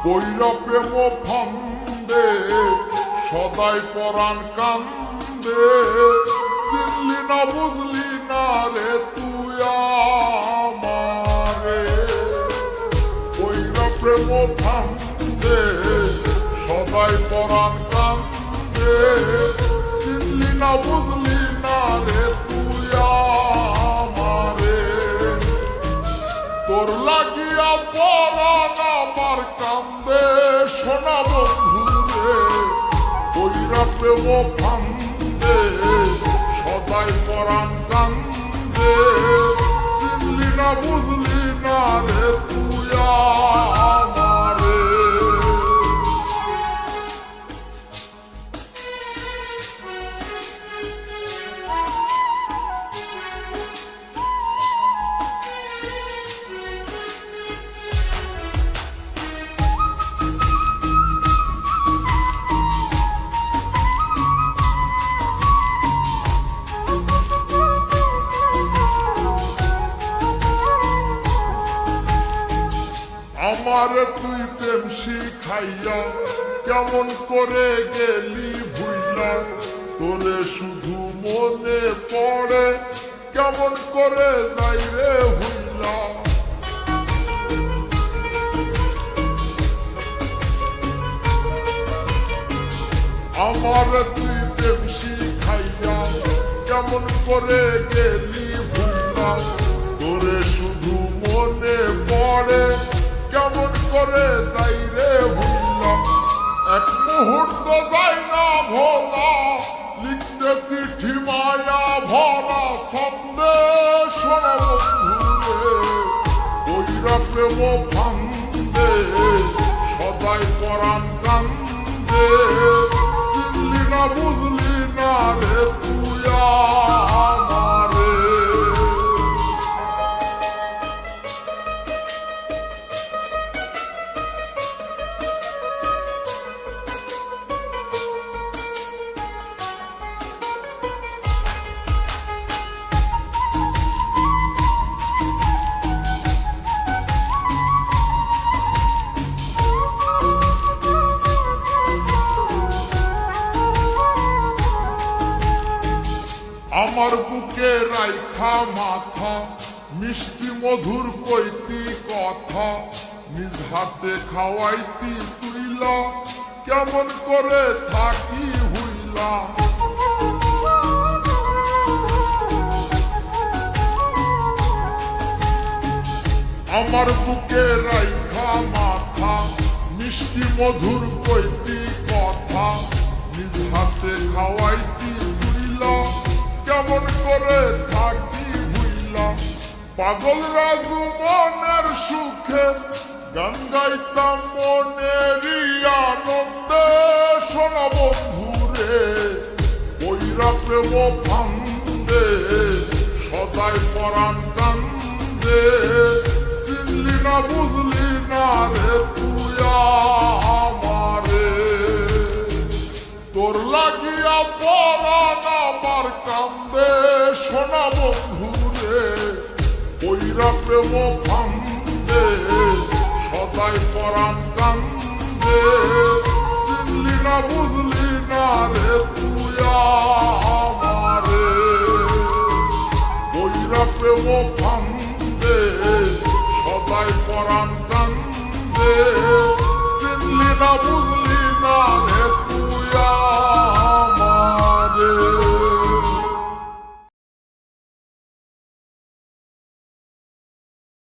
কইরা প্রেম ফান্দে সদাই পরাণ কান্দে, চিনলি না বুঝলি না রে তুই আমারে। কইরা প্রেম ফান্দে সদাই পরাণ কান্দে, চিনলি না বুঝলি না রে তুই আমারে। তোর লাগিয়া পরাণ আমার কান্দে সোনা বন্ধুরে, কইরা প্রেম ফান্দে সদাই পরাণ কান্দে, চিনলি না বুঝলি না রে তুই আমারে। আমারে তুই প্রেম শিখাইয়া কেমন করে গেলি ভুইলা, তোরে শুধু মনে পড়ে কেমন করে যাই রে ভুইলা। আমারে তুই প্রেম শিখাইয়া কেমন করে গেলি ভুইলা, তোরে শুধু মনে পড়ে কেমন করে যাই রে ভুলা। এক মুহূর্ত যাই না ভোলা, লিখতে চিঠি মায়া ভরা সন্দেশ বন্ধুরে, কইরা প্রেম ফান্দে সদাই পরাণ কান্দে, চিনলি না বুঝলি না রে তুই আমারে। আমার বুকে রাইখা মাথা মিষ্টি মধুর কইতি কথা, নিজ হাতে খাওয়াইতি তুইলা কেমন করে থাকি হইলা। আমার বুকে রাইখা মাথা মিষ্টি মধুর কইতি কথা, নিজ হাতে খাওয়াইতি তুইলা কেমন করে থাকি ভুইলা। পাগল রাজু মনের সুখে গান গাইতাম মনেরই আনন্দে সোনা বন্ধুরে, কইরা প্রেম ফান্দে সদাই পরাণ কান্দে, চিনলি না বুঝলি না রে তুই আমারে। তোর লাগিয়া পরাণ আমার কান্দে সোনা বন্ধুরে, কইরা প্রেম ফান্দে সদাই পরাণ কান্দে, চিনলি না বুঝলি না রে তুই আমারে। কইরা প্রেম ফান্দে সদাই পরাণ কান্দে, চিনলি না বুঝলি না রে